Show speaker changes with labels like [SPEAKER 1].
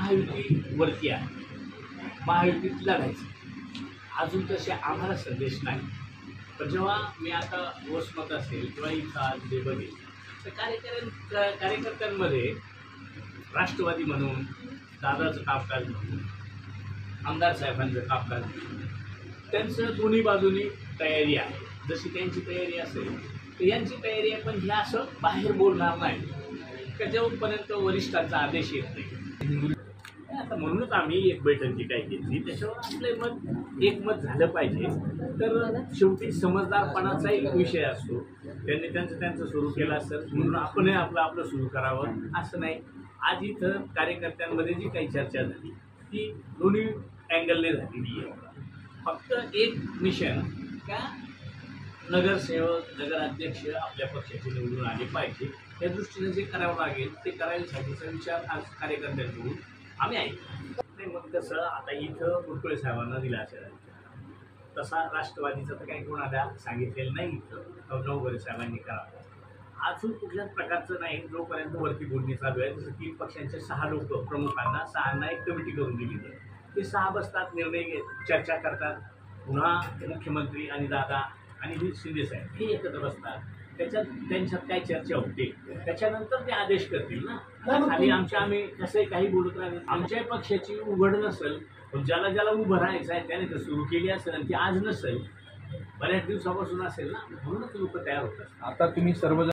[SPEAKER 1] महायुतीवरती आहे, महायुतीत लढायचं. अजून तसे आम्हाला संदेश नाही. पण जेव्हा मी आता वसमत असेल किंवा इथं आज जे बघेल तर कार्यकर्त्यांमध्ये राष्ट्रवादी म्हणून, दादाचं कामकाज म्हणून, आमदार साहेबांचं कामकाज म्हणून त्यांचं दोन्ही बाजूनी तयारी आहे. जशी त्यांची तयारी असेल तर यांची तयारी आहे. पण हे असं बाहेर बोलणार नाही का जेव्हापर्यंत वरिष्ठांचा आदेश येत नाही. आता म्हणूनच आम्ही एक बैठक जी काय घेतली त्याच्यावर आपले मत एकमत झालं पाहिजे. तर शेवटी समजदारपणाचा एक विषय असतो. त्यांनी त्यांचं सुरू केलं असेल म्हणून आपणही आपलं सुरू करावं असं नाही. आज इथं कार्यकर्त्यांमध्ये जी काही चर्चा झाली ती दोन्ही अँगलने झालेली आहे. फक्त एक मिशन का नगरसेवक, नगराध्यक्ष आपल्या पक्षाचे निवडून आले पाहिजे या दृष्टीने जे करावं लागेल ते करायसाठीचा विचार आज कार्यकर्त्यांकडून आम्ही ऐकतो. नाही मग कसं आता इथं मुरकुळे साहेबांना दिला असेल तसा राष्ट्रवादीचं तर काही कोणाला सांगितलेलं नाही. इथं नवघरे साहेबांनी करावं. अजून कुठल्याच प्रकारचं नाही जोपर्यंत वरती बोलणी चालू आहे. जसं 3 पक्षांचे 6 लोक प्रमुखांना 6 एक कमिटी करून दिली आहे. ते 6 बसतात, निर्णय घेत, चर्चा करतात. पुन्हा मुख्यमंत्री आणि दादा आणि शिंदे साहेब हे एकत्र बसतात. त्यांच्यात काय चर्चा होते त्याच्यानंतर ते आदेश करतील ना. खाली आम्ही कसंही काही बोलत राहिले. आमच्या पक्षाची उघड नसेल पण ज्याला उभं राहायचं आहे त्याने तर सुरू केली असेल आणि ती आज नसेल बऱ्याच दिवसापासून असेल ना, म्हणूनच लोक तयार होतात.
[SPEAKER 2] आता तुम्ही सर्वजण